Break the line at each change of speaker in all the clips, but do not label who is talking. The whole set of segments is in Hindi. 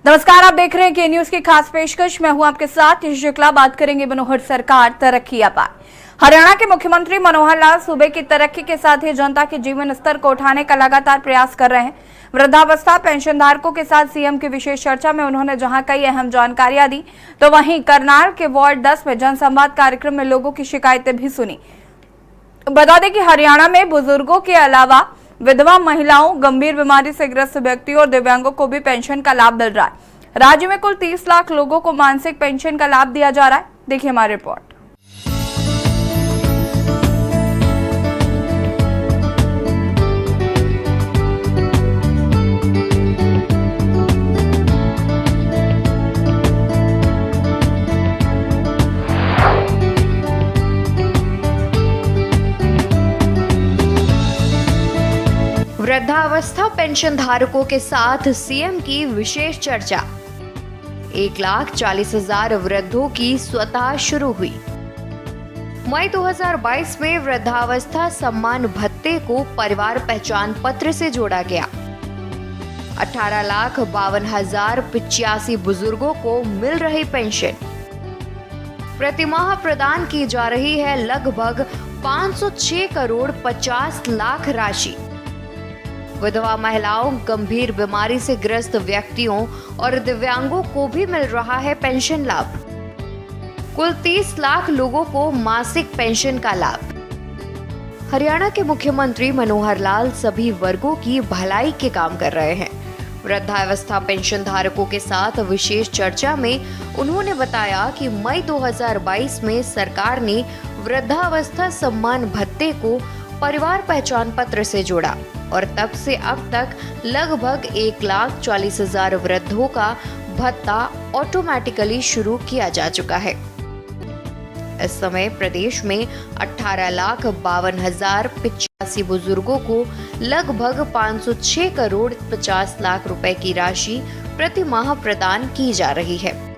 नमस्कार, आप देख रहे हैं के न्यूज की खास पेशकश। मैं हूं आपके साथ शुक्ला। बात करेंगे मनोहर सरकार तरक्की अपार। हरियाणा के मुख्यमंत्री मनोहर लाल सूबे की तरक्की के साथ ही जनता के जीवन स्तर को उठाने का लगातार प्रयास कर रहे हैं। वृद्धावस्था पेंशनधारकों के साथ सीएम की विशेष चर्चा में उन्होंने जहां कई अहम जानकारियां दी, तो वहीं करनाल के वार्ड 10 में जनसंवाद कार्यक्रम में लोगों की शिकायतें भी सुनी। बता दें कि हरियाणा में बुजुर्गों के अलावा विधवा महिलाओं, गंभीर बीमारी से ग्रस्त व्यक्तियों और दिव्यांगों को भी पेंशन का लाभ मिल रहा है। राज्य में कुल 30 लाख लोगों को मासिक पेंशन का लाभ दिया जा रहा है। देखिए हमारी रिपोर्ट।
वृद्धावस्था पेंशन धारकों के साथ सीएम की विशेष चर्चा। 1,40,000 वृद्धों की स्वतः शुरू हुई। मई 2022 में वृद्धावस्था सम्मान भत्ते को परिवार पहचान पत्र से जोड़ा गया। 18,52,085 बुजुर्गों को मिल रही पेंशन। प्रतिमाह प्रदान की जा रही है लगभग 506 करोड़ 50 लाख राशि। विधवा महिलाओं, गंभीर बीमारी से ग्रस्त व्यक्तियों और दिव्यांगों को भी मिल रहा है पेंशन लाभ। कुल 30 लाख लोगों को मासिक पेंशन का लाभ। हरियाणा के मुख्यमंत्री मनोहर लाल सभी वर्गों की भलाई के काम कर रहे हैं। वृद्धावस्था पेंशन धारकों के साथ विशेष चर्चा में उन्होंने बताया कि मई 2022 में सरकार ने वृद्धावस्था सम्मान भत्ते को परिवार पहचान पत्र से जोड़ा और तब से अब तक लगभग 1,40,000 वृद्धों का भत्ता ऑटोमेटिकली शुरू किया जा चुका है। इस समय प्रदेश में 18,52,085 बुजुर्गों को लगभग 506 करोड़ 50 लाख रुपए की राशि प्रति माह प्रदान की जा रही है।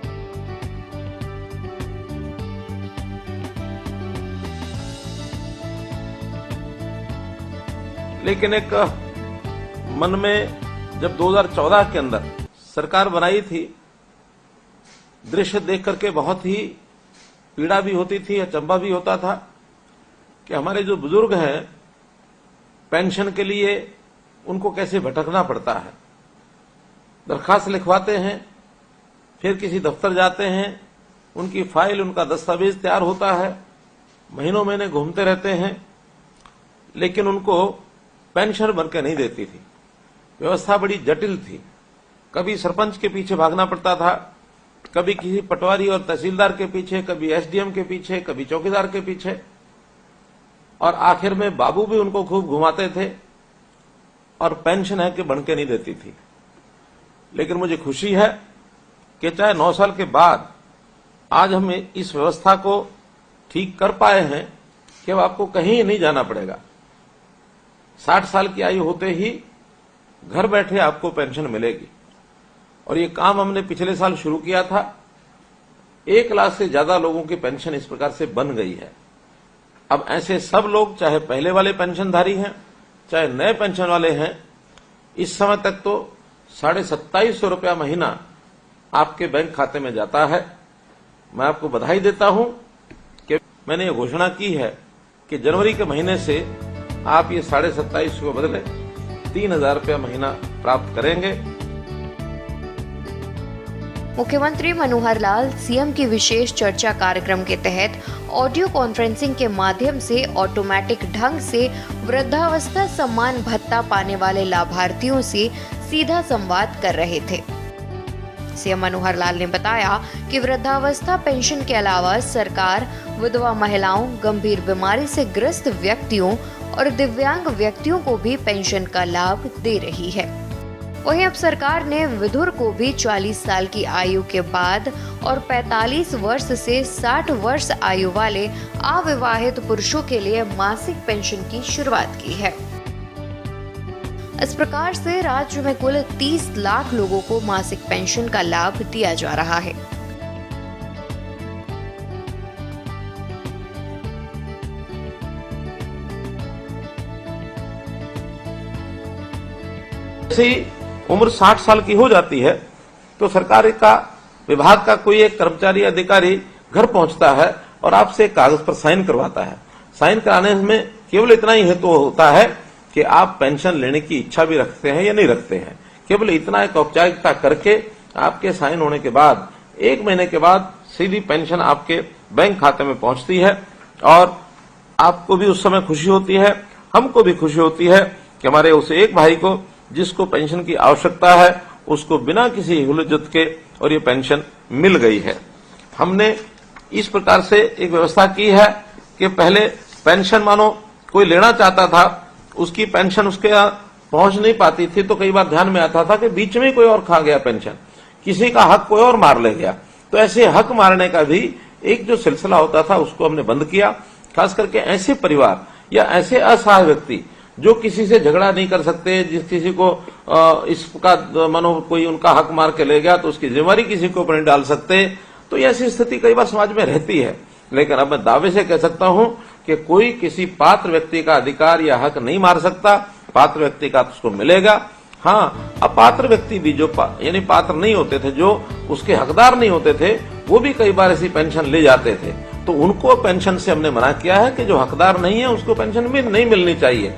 लेकिन एक मन में जब 2014 के अंदर सरकार बनाई थी, दृश्य देख करके बहुत ही पीड़ा भी होती थी, अचंभा भी होता था कि हमारे जो बुजुर्ग हैं पेंशन के लिए उनको कैसे भटकना पड़ता है। दरखास्त लिखवाते हैं, फिर किसी दफ्तर जाते हैं, उनकी फाइल, उनका दस्तावेज तैयार होता है, महीनों महीने घूमते रहते हैं, लेकिन उनको पेंशन बनकर नहीं देती थी। व्यवस्था बड़ी जटिल थी। कभी सरपंच के पीछे भागना पड़ता था, कभी किसी पटवारी और तहसीलदार के पीछे, कभी एसडीएम के पीछे, कभी चौकीदार के पीछे, और आखिर में बाबू भी उनको खूब घुमाते थे और पेंशन है कि बन के नहीं देती थी। लेकिन मुझे खुशी है कि चाहे 9 साल के बाद आज हम इस व्यवस्था को ठीक कर पाए हैं कि अब आपको कहीं नहीं जाना पड़ेगा। 60 साल की आयु होते ही घर बैठे आपको पेंशन मिलेगी। और ये काम हमने पिछले साल शुरू किया था। 1 लाख से ज्यादा लोगों की पेंशन इस प्रकार से बन गई है। अब ऐसे सब लोग, चाहे पहले वाले पेंशनधारी हैं, चाहे नए पेंशन वाले हैं, इस समय तक तो 2,750 रुपया महीना आपके बैंक खाते में जाता है। मैं आपको बधाई देता हूं कि मैंने ये घोषणा की है कि जनवरी के महीने से आप ये 2,750 को बदले 3,000 रुपया महीना प्राप्त करेंगे।
मुख्यमंत्री मनोहर लाल सीएम की विशेष चर्चा कार्यक्रम के तहत ऑडियो कॉन्फ्रेंसिंग के माध्यम से ऑटोमेटिक ढंग से वृद्धावस्था सम्मान भत्ता पाने वाले लाभार्थियों से सीधा संवाद कर रहे थे। सीएम मनोहर लाल ने बताया कि वृद्धावस्था पेंशन के अलावा सरकार विधवा महिलाओं, गंभीर बीमारी से ग्रस्त व्यक्तियों और दिव्यांग व्यक्तियों को भी पेंशन का लाभ दे रही है। वहीं अब सरकार ने विधुर को भी 40 साल की आयु के बाद और 45 वर्ष से 60 वर्ष आयु वाले अविवाहित पुरुषों के लिए मासिक पेंशन की शुरुआत की है। इस प्रकार से राज्य में कुल 30 लाख लोगों को मासिक पेंशन का लाभ दिया जा रहा है।
जैसे ही उम्र 60 साल की हो जाती है तो सरकार का विभाग का कोई एक कर्मचारी अधिकारी घर पहुंचता है और आपसे कागज पर साइन करवाता है। साइन कराने में केवल इतना ही हेतु होता है कि आप पेंशन लेने की इच्छा भी रखते हैं या नहीं रखते हैं। केवल इतना एक औपचारिकता करके आपके साइन होने के बाद 1 महीने के बाद सीधी पेंशन आपके बैंक खाते में पहुंचती है और आपको भी उस समय खुशी होती है, हमको भी खुशी होती है कि हमारे उस एक भाई को जिसको पेंशन की आवश्यकता है उसको बिना किसी हुलझुल के और ये पेंशन मिल गई है। हमने इस प्रकार से एक व्यवस्था की है कि पहले पेंशन मानो कोई लेना चाहता था, उसकी पेंशन उसके यहाँ पहुंच नहीं पाती थी, तो कई बार ध्यान में आता था कि बीच में कोई और खा गया पेंशन, किसी का हक कोई और मार ले गया। तो ऐसे हक मारने का भी एक जो सिलसिला होता था उसको हमने बंद किया। खास करके ऐसे परिवार या ऐसे असहाय व्यक्ति जो किसी से झगड़ा नहीं कर सकते, जिस किसी को इसका मानो कोई उनका हक मार के ले गया तो उसकी जिम्मेवारी किसी के ऊपर नहीं डाल सकते, तो ऐसी स्थिति कई बार समाज में रहती है। लेकिन अब मैं दावे से कह सकता हूं कि कोई किसी पात्र व्यक्ति का अधिकार या हक नहीं मार सकता, पात्र व्यक्ति का उसको मिलेगा। हाँ, अपात्र व्यक्ति भी जो यानी पात्र नहीं होते थे, जो उसके हकदार नहीं होते थे, वो भी कई बार ऐसी पेंशन ले जाते थे, तो उनको पेंशन से हमने मना किया है कि जो हकदार नहीं है उसको पेंशन भी नहीं मिलनी चाहिए।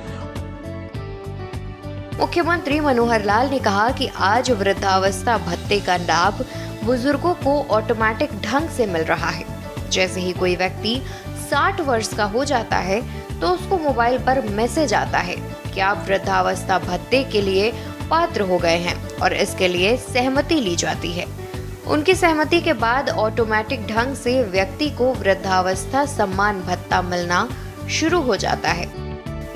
मुख्यमंत्री मनोहर लाल ने कहा कि आज वृद्धावस्था भत्ते का लाभ बुजुर्गों को ऑटोमेटिक ढंग से मिल रहा है। जैसे ही कोई व्यक्ति 60 वर्ष का हो जाता है तो उसको मोबाइल पर मैसेज आता है कि आप वृद्धावस्था भत्ते के लिए पात्र हो गए हैं और इसके लिए सहमति ली जाती है। उनकी सहमति के बाद ऑटोमेटिक ढंग से व्यक्ति को वृद्धावस्था सम्मान भत्ता मिलना शुरू हो जाता है।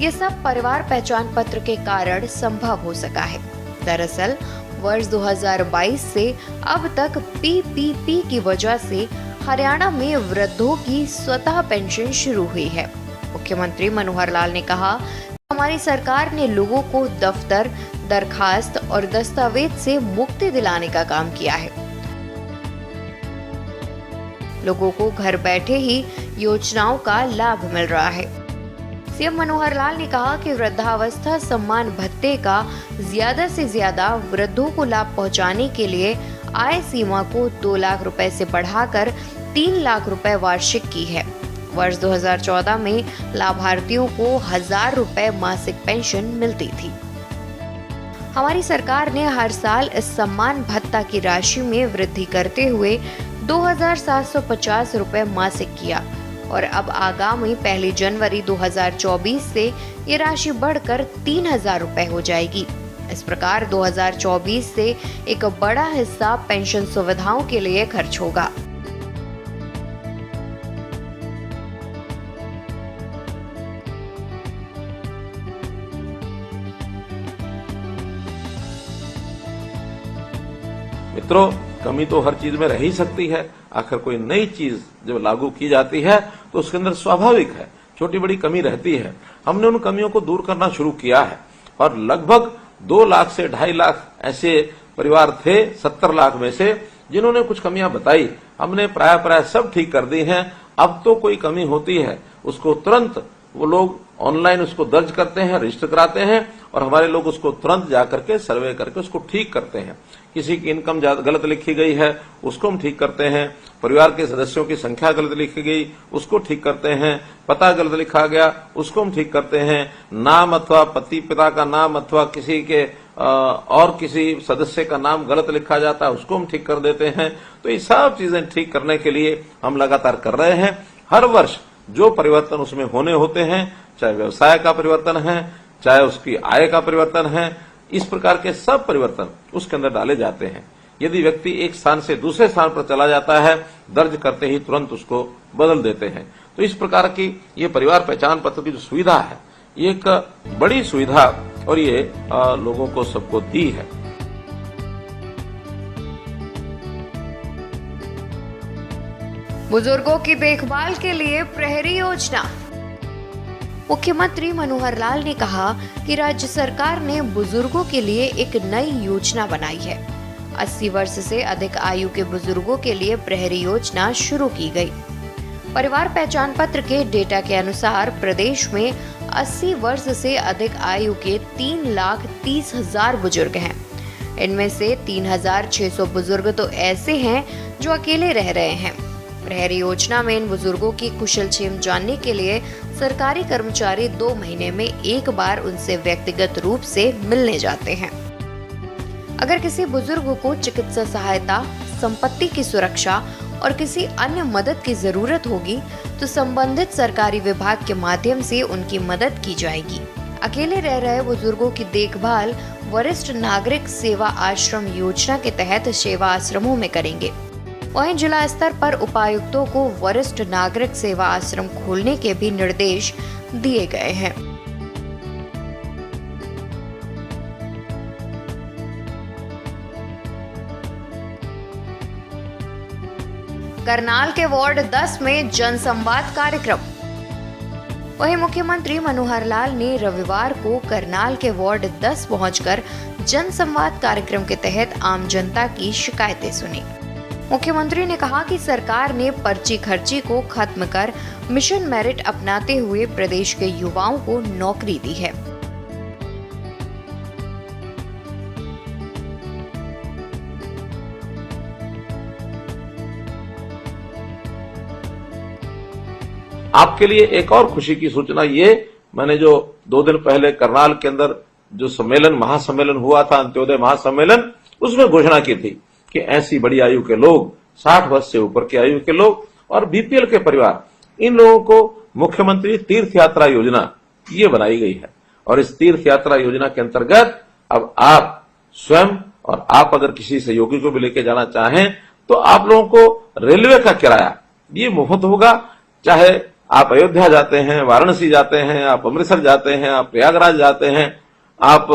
ये सब परिवार पहचान पत्र के कारण संभव हो सका है। दरअसल वर्ष 2022 से अब तक पीपीपी की वजह से हरियाणा में वृद्धों की स्वतः पेंशन शुरू हुई है। मुख्यमंत्री मनोहर लाल ने कहा, हमारी सरकार ने लोगों को दफ्तर, दरखास्त और दस्तावेज से मुक्ति दिलाने का काम किया है। लोगों को घर बैठे ही योजनाओं का लाभ मिल रहा है। सीएम मनोहर लाल ने कहा कि वृद्धावस्था सम्मान भत्ते का ज्यादा से ज्यादा वृद्धों को लाभ पहुंचाने के लिए आय सीमा को 2 लाख रुपए से बढ़ाकर 3 लाख रुपए वार्षिक की है। वर्ष 2014 में लाभार्थियों को 1000 रुपए मासिक पेंशन मिलती थी। हमारी सरकार ने हर साल इस सम्मान भत्ता की राशि में वृद्धि करते हुए 2750 रुपए मासिक किया और अब आगामी 1 जनवरी 2024 से ये राशि बढ़कर 3000 रुपए हो जाएगी। इस प्रकार 2024 से एक बड़ा हिस्सा पेंशन सुविधाओं के लिए खर्च होगा।
मित्रों, कमी तो हर चीज में रह ही सकती है। आखिर कोई नई चीज जब लागू की जाती है तो उसके अंदर स्वाभाविक है छोटी बड़ी कमी रहती है। हमने उन कमियों को दूर करना शुरू किया है और लगभग 2 लाख से 2.5 लाख ऐसे परिवार थे 70 लाख में से जिन्होंने कुछ कमियां बताई। हमने प्राय सब ठीक कर दी हैं। अब तो कोई कमी होती है उसको तुरंत वो लोग ऑनलाइन उसको दर्ज करते हैं, रजिस्टर कराते हैं और हमारे लोग उसको तुरंत जाकर के सर्वे करके उसको ठीक करते हैं। किसी की इनकम गलत लिखी गई है उसको हम ठीक करते हैं, परिवार के सदस्यों की संख्या गलत लिखी गई उसको ठीक करते हैं, पता गलत लिखा गया उसको हम ठीक करते हैं, नाम अथवा पति पिता का नाम अथवा किसी के और किसी सदस्य का नाम गलत लिखा जाता है उसको हम ठीक कर देते हैं। तो ये सब चीजें ठीक करने के लिए हम लगातार कर रहे हैं। हर वर्ष जो परिवर्तन उसमें होने होते हैं, चाहे व्यवसाय का परिवर्तन है, चाहे उसकी आय का परिवर्तन है, इस प्रकार के सब परिवर्तन उसके अंदर डाले जाते हैं। यदि व्यक्ति एक स्थान से दूसरे स्थान पर चला जाता है, दर्ज करते ही तुरंत उसको बदल देते हैं। तो इस प्रकार की ये परिवार पहचान पत्र की जो सुविधा है, ये एक बड़ी सुविधा और ये लोगों को सबको दी है।
बुजुर्गों की देखभाल के लिए प्रहरी योजना। मुख्यमंत्री मनोहर लाल ने कहा कि राज्य सरकार ने बुजुर्गों के लिए एक नई योजना बनाई है। 80 वर्ष से अधिक आयु के बुजुर्गों के लिए प्रहरी योजना शुरू की गई। परिवार पहचान पत्र के डेटा के अनुसार प्रदेश में 80 वर्ष से अधिक आयु के 3,30,000 बुजुर्ग हैं। इनमें से 3600 बुजुर्ग तो ऐसे हैं जो अकेले रह रहे हैं। प्रहरी योजना में इन बुजुर्गों की कुशलक्षेम जानने के लिए सरकारी कर्मचारी 2 महीने में एक बार उनसे व्यक्तिगत रूप से मिलने जाते हैं। अगर किसी बुजुर्ग को चिकित्सा सहायता, संपत्ति की सुरक्षा और किसी अन्य मदद की जरूरत होगी तो संबंधित सरकारी विभाग के माध्यम से उनकी मदद की जाएगी। अकेले रह रहे बुजुर्गों की देखभाल वरिष्ठ नागरिक सेवा आश्रम योजना के तहत सेवा आश्रमों में करेंगे। वहीं जिला स्तर पर उपायुक्तों को वरिष्ठ नागरिक सेवा आश्रम खोलने के भी निर्देश दिए गए हैं। करनाल के वार्ड 10 में जनसंवाद कार्यक्रम। वहीं मुख्यमंत्री मनोहर लाल ने रविवार को करनाल के वार्ड 10 पहुंचकर जनसंवाद कार्यक्रम के तहत आम जनता की शिकायतें सुनी। मुख्यमंत्री ने कहा कि सरकार ने पर्ची खर्ची को खत्म कर मिशन मेरिट अपनाते हुए प्रदेश के युवाओं को नौकरी दी है।
आपके लिए एक और खुशी की सूचना, ये मैंने जो 2 दिन पहले करनाल के अंदर जो महासम्मेलन हुआ था, अंत्योदय महासम्मेलन, उसमें घोषणा की थी कि ऐसी बड़ी आयु के लोग, 60 वर्ष से ऊपर की आयु के लोग और बीपीएल के परिवार, इन लोगों को मुख्यमंत्री तीर्थ यात्रा योजना ये बनाई गई है। और इस तीर्थ यात्रा योजना के अंतर्गत अब आप स्वयं और आप अगर किसी सहयोगी को भी लेके जाना चाहें तो आप लोगों को रेलवे का किराया ये मुफ्त होगा। चाहे आप अयोध्या जाते हैं, वाराणसी जाते हैं, आप अमृतसर जाते हैं, आप प्रयागराज जाते हैं, आप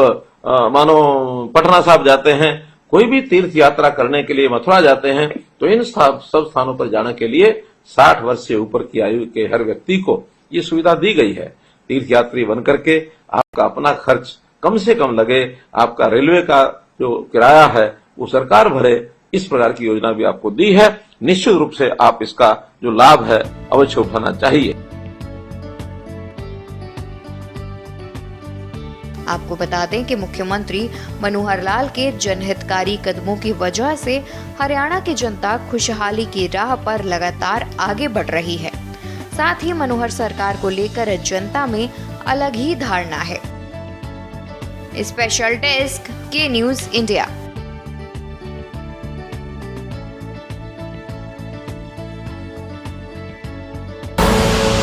मानो पटना साहिब जाते हैं, कोई भी तीर्थ यात्रा करने के लिए मथुरा जाते हैं, तो इन सब स्थानों पर जाने के लिए 60 वर्ष से ऊपर की आयु के हर व्यक्ति को ये सुविधा दी गई है। तीर्थ यात्री बन करके आपका अपना खर्च कम से कम लगे, आपका रेलवे का जो किराया है वो सरकार भरे, इस प्रकार की योजना भी आपको दी है। निश्चित रूप से आप इसका जो लाभ है अवश्य उठाना चाहिए।
आपको बता दें कि मुख्यमंत्री मनोहर लाल के जनहितकारी कदमों की वजह से हरियाणा की जनता खुशहाली की राह पर लगातार आगे बढ़ रही है। साथ ही मनोहर सरकार को लेकर जनता में अलग ही धारणा है। स्पेशल डेस्क के न्यूज़ इंडिया।